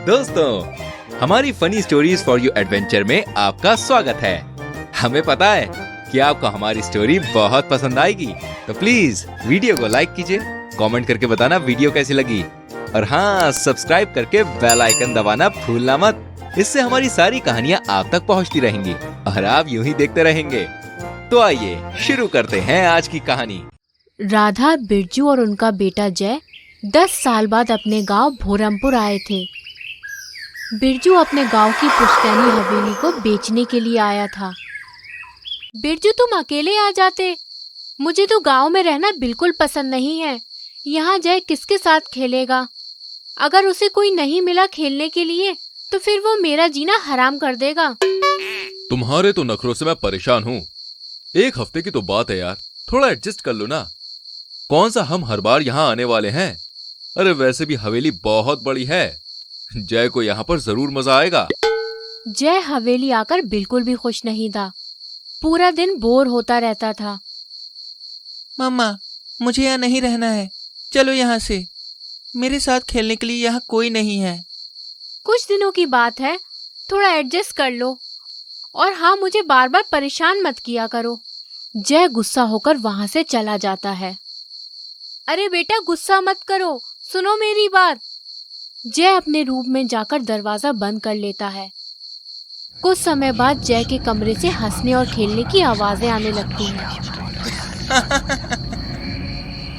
दोस्तों, हमारी funny stories for you adventure में आपका स्वागत है। हमें पता है कि आपको हमारी स्टोरी बहुत पसंद आएगी, तो प्लीज वीडियो को लाइक कीजिए, कमेंट करके बताना वीडियो कैसी लगी, और हाँ, सब्सक्राइब करके बेल आइकन दबाना भूलना मत। इससे हमारी सारी कहानियाँ आप तक पहुँचती रहेंगी और आप यूं ही देखते रहेंगे। तो आइए शुरू करते हैं आज की कहानी। राधा, बिरजू और उनका बेटा जय 10 साल बाद अपने गांव भोरमपुर आए थे। बिरजू अपने गांव की पुश्तैनी हवेली को बेचने के लिए आया था। बिरजू, तुम अकेले आ जाते, मुझे तो गांव में रहना बिल्कुल पसंद नहीं है। यहाँ जय किसके साथ खेलेगा? अगर उसे कोई नहीं मिला खेलने के लिए तो फिर वो मेरा जीना हराम कर देगा। तुम्हारे तो नखरों से मैं परेशान हूँ। एक हफ्ते की तो बात है यार, थोड़ा एडजस्ट कर लो ना। कौन सा हम हर बार यहाँ आने वाले हैं? अरे वैसे भी हवेली बहुत बड़ी है, जय को यहाँ पर जरूर मजा आएगा। जय हवेली आकर बिल्कुल भी खुश नहीं था। पूरा दिन बोर होता रहता था। मम्मा, मुझे यहाँ नहीं रहना है, चलो यहाँ से। मेरे साथ खेलने के लिए यहाँ कोई नहीं है। कुछ दिनों की बात है, थोड़ा एडजस्ट कर लो। और हाँ, मुझे बार बार परेशान मत किया करो। जय गुस्सा होकर वहाँ से चला जाता है। अरे बेटा, गुस्सा मत करो, सुनो मेरी बात। जय अपने रूम में जाकर दरवाजा बंद कर लेता है। कुछ समय बाद जय के कमरे से हंसने और खेलने की आवाजें आने लगती हैं।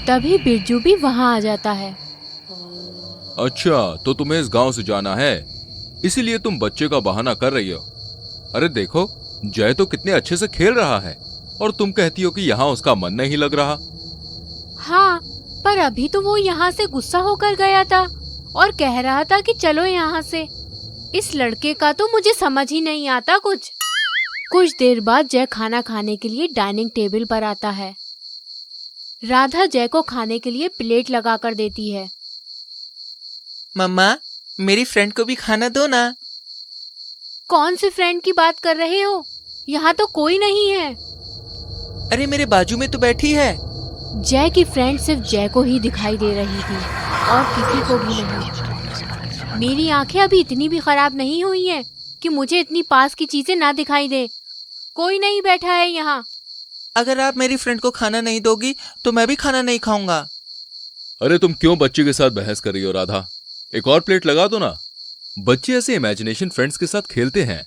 तभी बिरजू भी वहाँ आ जाता है। अच्छा, तो तुम्हें इस गांव से जाना है, इसीलिए तुम बच्चे का बहाना कर रही हो। अरे देखो, जय तो कितने अच्छे से खेल रहा है और तुम कहती हो कि यहाँ उसका मन नहीं लग रहा। हाँ, पर अभी तो वो यहाँ से गुस्सा होकर गया था और कह रहा था कि चलो यहाँ से। इस लड़के का तो मुझे समझ ही नहीं आता कुछ। कुछ देर बाद जय खाना खाने के लिए डाइनिंग टेबल पर आता है। राधा जय को खाने के लिए प्लेट लगा कर देती है। मम्मा, मेरी फ्रेंड को भी खाना दो ना। कौन सी फ्रेंड की बात कर रहे हो? यहाँ तो कोई नहीं है। अरे मेरे बाजू में तो बैठी है। जय की फ्रेंड सिर्फ जय को ही दिखाई दे रही थी और किसी को भी नहीं। मेरी आंखें अभी इतनी भी खराब नहीं हुई हैं कि मुझे इतनी पास की चीजें ना दिखाई दे। कोई नहीं बैठा है यहाँ। अगर आप मेरी फ्रेंड को खाना नहीं दोगी तो मैं भी खाना नहीं खाऊंगा। अरे तुम क्यों बच्चे के साथ बहस कर रही हो राधा? एक और प्लेट लगा दो ना। बच्चे ऐसे इमेजिनेशन फ्रेंड्स के साथ खेलते हैं।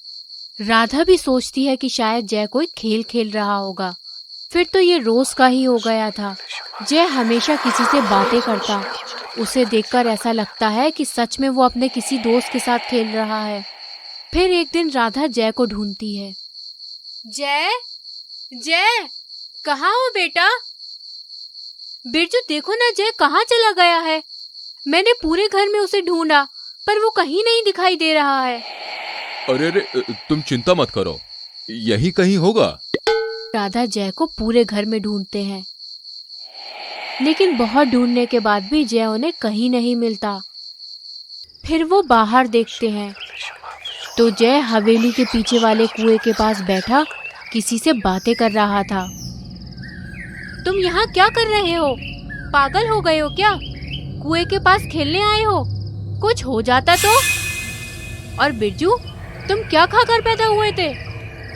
राधा भी सोचती है कि शायद जय कोई खेल खेल रहा होगा। फिर तो ये रोज का ही हो गया था। जय हमेशा किसी से बातें करता। उसे देखकर ऐसा लगता है कि सच में वो अपने किसी दोस्त के साथ खेल रहा है। फिर एक दिन राधा जय को ढूंढती है। जय, जय, कहाँ हो बेटा? बिरजू, देखो ना, जय कहाँ चला गया है। मैंने पूरे घर में उसे ढूंढा पर वो कहीं नहीं दिखाई दे रहा है। अरे तुम चिंता मत करो, यही कहीं होगा। राधा जय को पूरे घर में ढूंढते हैं, लेकिन बहुत ढूंढने के बाद भी जय उन्हें कहीं नहीं मिलता। फिर वो बाहर देखते हैं तो जय हवेली के पीछे वाले कुएं के पास बैठा किसी से बातें कर रहा था। तुम यहाँ क्या कर रहे हो? पागल हो गए हो क्या? कुएं के पास खेलने आए हो? कुछ हो जाता तो? और बिरजू, तुम क्या खाकर पैदा हुए थे?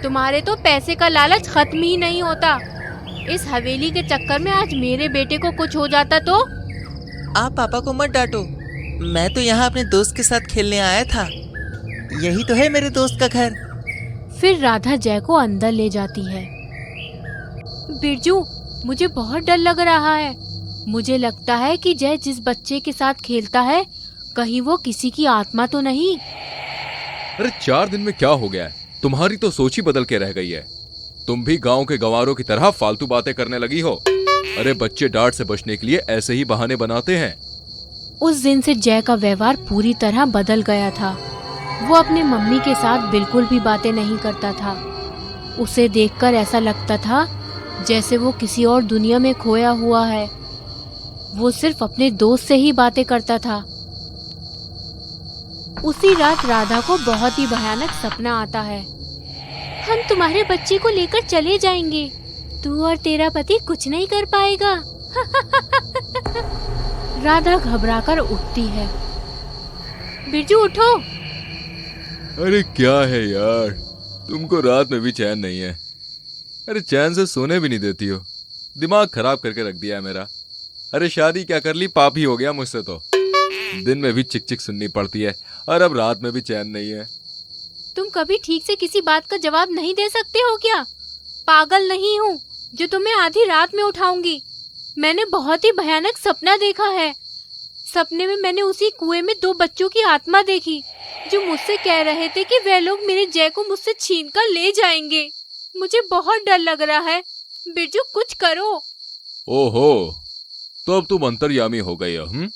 तुम्हारे तो पैसे का लालच खत्म ही नहीं होता। इस हवेली के चक्कर में आज मेरे बेटे को कुछ हो जाता तो? आप पापा को मत डांटो, मैं तो यहाँ अपने दोस्त के साथ खेलने आया था। यही तो है मेरे दोस्त का घर। फिर राधा जय को अंदर ले जाती है। बिरजू, मुझे बहुत डर लग रहा है। मुझे लगता है कि जय जिस बच्चे के साथ खेलता है, कहीं वो किसी की आत्मा तो नहीं। अरे 4 दिन में क्या हो गया है? तुम्हारी तो सोच ही बदल के रह गई है। तुम भी गांव के गंवारों की तरह फालतू बातें करने लगी हो। अरे बच्चे डांट से बचने के लिए ऐसे ही बहाने बनाते हैं। उस दिन से जय का व्यवहार पूरी तरह बदल गया था। वो अपने मम्मी के साथ बिल्कुल भी बातें नहीं करता था। उसे देखकर ऐसा लगता था जैसे वो किसी और दुनिया में खोया हुआ है। वो सिर्फ अपने दोस्त से ही बातें करता था। उसी रात राधा को बहुत ही भयानक सपना आता है। हम तुम्हारे बच्चे को लेकर चले जाएंगे, तू और तेरा पति कुछ नहीं कर पाएगा। राधा घबराकर उठती है। बिरजू उठो। अरे क्या है यार, तुमको रात में भी चैन नहीं है। अरे चैन से सोने भी नहीं देती हो, दिमाग खराब करके रख दिया है मेरा। अरे शादी क्या कर ली, पाप ही हो गया मुझसे तो। दिन में भी चिक चिक सुननी पड़ती है और अब रात में भी चैन नहीं है। तुम कभी ठीक से किसी बात का जवाब नहीं दे सकते हो क्या? पागल नहीं हूँ जो तुम्हें आधी रात में उठाऊंगी। मैंने बहुत ही भयानक सपना देखा है। सपने में मैंने उसी कुएं में 2 बच्चों की आत्मा देखी जो मुझसे कह रहे थे कि वे लोग मेरे जय को मुझसे छीन कर ले जाएंगे। मुझे बहुत डर लग रहा है। बिरजू कुछ करो। ओहो, तो अब तुम अंतर्यामी हो गई हो।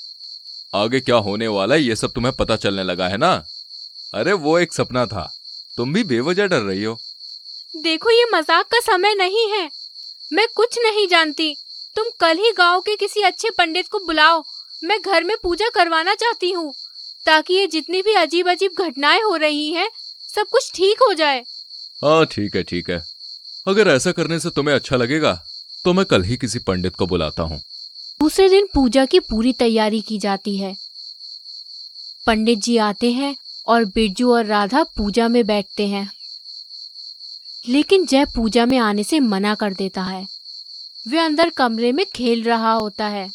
आगे क्या होने वाला है ये सब तुम्हें पता चलने लगा है ना। अरे वो एक सपना था, तुम भी बेवजह डर रही हो। देखो ये मजाक का समय नहीं है। मैं कुछ नहीं जानती। तुम कल ही गांव के किसी अच्छे पंडित को बुलाओ। मैं घर में पूजा करवाना चाहती हूँ ताकि ये जितनी भी अजीब अजीब घटनाएं हो रही हैं सब कुछ ठीक हो जाए। हाँ ठीक है ठीक है, अगर ऐसा करने से तुम्हें अच्छा लगेगा तो मैं कल ही किसी पंडित को बुलाता हूँ। दूसरे दिन पूजा की पूरी तैयारी की जाती है। पंडित जी आते हैं और बिरजू और राधा पूजा में बैठते हैं, लेकिन जय पूजा में आने से मना कर देता है। वे अंदर कमरे में खेल रहा होता है।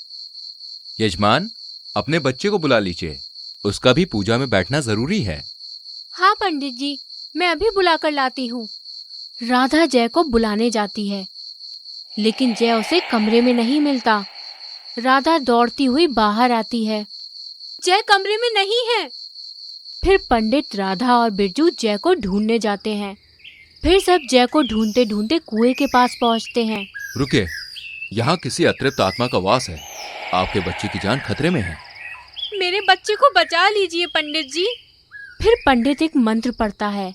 यजमान, अपने बच्चे को बुला लीजिए, उसका भी पूजा में बैठना जरूरी है। हाँ पंडित जी, मैं अभी बुलाकर लाती हूँ। राधा जय को बुलाने जाती है, लेकिन जय उसे कमरे में नहीं मिलता। राधा दौड़ती हुई बाहर आती है। जय कमरे में नहीं है। फिर पंडित, राधा और बिरजू जय को ढूंढने जाते हैं। फिर सब जय को ढूंढते ढूंढते कुएं के पास पहुंचते हैं। रुके, यहाँ किसी अतृप्त आत्मा का वास है। आपके बच्चे की जान खतरे में है। मेरे बच्चे को बचा लीजिए पंडित जी। फिर पंडित एक मंत्र पढ़ता है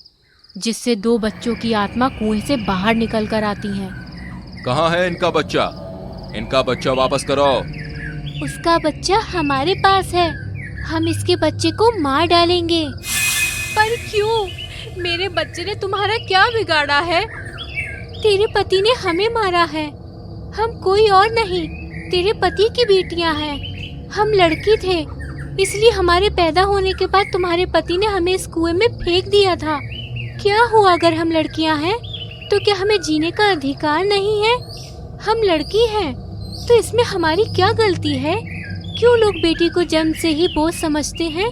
जिससे 2 बच्चों की आत्मा कुएं से बाहर निकल कर आती हैं। कहाँ है इनका बच्चा? इनका बच्चा वापस करो। उसका बच्चा हमारे पास है। हम इसके बच्चे को मार डालेंगे। पर क्यों? मेरे बच्चे ने तुम्हारा क्या बिगाड़ा है? तेरे पति ने हमें मारा है। हम कोई और नहीं, तेरे पति की बेटियां हैं। हम लड़की थे, इसलिए हमारे पैदा होने के बाद तुम्हारे पति ने हमें इस कुएं में फेंक दिया था। क्या हुआ अगर हम लड़कियां हैं तो क्या हमें जीने का अधिकार नहीं है? हम लड़की हैं तो इसमें हमारी क्या गलती है? क्यों लोग बेटी को जन्म से ही बोझ समझते हैं?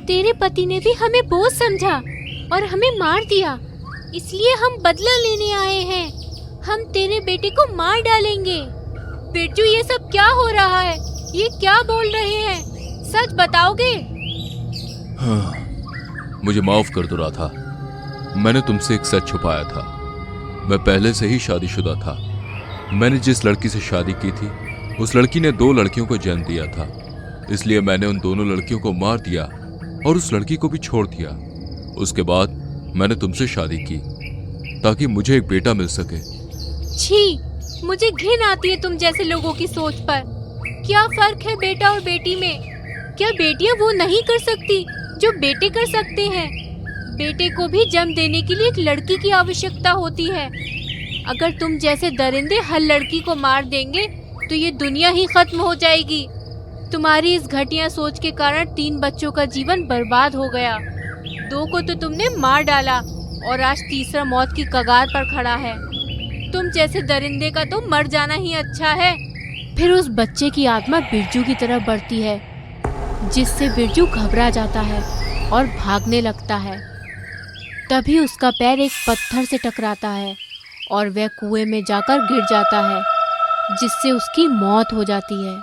तेरे पति ने भी हमें बोझ समझा और हमें मार दिया, इसलिए हम बदला लेने आए हैं। हम तेरे बेटे को मार डालेंगे। बिरजू, ये सब क्या हो रहा है? ये क्या बोल रहे हैं? सच बताओगे? हाँ, मुझे माफ कर दो राधा। मैंने तुमसे एक सच छुपाया था। मैं पहले से ही शादीशुदा था। मैंने जिस लड़की से शादी की थी उस लड़की ने 2 लड़कियों को जन्म दिया था, इसलिए मैंने उन दोनों लड़कियों को मार दिया और उस लड़की को भी छोड़ दिया। उसके बाद मैंने तुमसे शादी की ताकि मुझे एक बेटा मिल सके। छी, मुझे घिन आती है तुम जैसे लोगों की सोच पर। क्या फर्क है बेटा और बेटी में? क्या बेटियां वो नहीं कर सकती जो बेटे कर सकते हैं? बेटे को भी जन्म देने के लिए एक लड़की की आवश्यकता होती है। अगर तुम जैसे दरिंदे हर लड़की को मार देंगे तो ये दुनिया ही खत्म हो जाएगी। तुम्हारी इस घटिया सोच के कारण 3 बच्चों का जीवन बर्बाद हो गया। 2 को तो तुमने मार डाला और आज तीसरा मौत की कगार पर खड़ा है। तुम जैसे दरिंदे का तो मर जाना ही अच्छा है। फिर उस बच्चे की आत्मा बिरजू की तरफ बढ़ती है, जिससे बिरजू घबरा जाता है और भागने लगता है। तभी उसका पैर एक पत्थर से टकराता है और वह कुएं में जाकर गिर जाता है, जिससे उसकी मौत हो जाती है।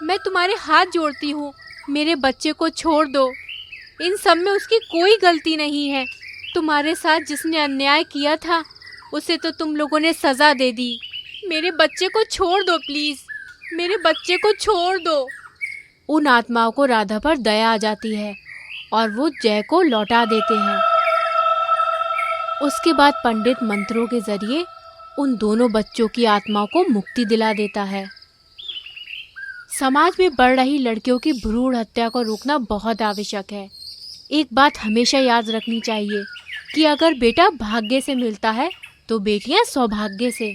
मैं तुम्हारे हाथ जोड़ती हूँ, मेरे बच्चे को छोड़ दो। इन सब में उसकी कोई गलती नहीं है। तुम्हारे साथ जिसने अन्याय किया था उसे तो तुम लोगों ने सजा दे दी। मेरे बच्चे को छोड़ दो प्लीज, मेरे बच्चे को छोड़ दो। उन आत्माओं को राधा पर दया आ जाती है और वो जय को लौटा देते हैं। उसके बाद पंडित मंत्रों के जरिए उन दोनों बच्चों की आत्माओं को मुक्ति दिला देता है। समाज में बढ़ रही लड़कियों की भ्रूण हत्या को रोकना बहुत आवश्यक है। एक बात हमेशा याद रखनी चाहिए कि अगर बेटा भाग्य से मिलता है तो बेटियां सौभाग्य से।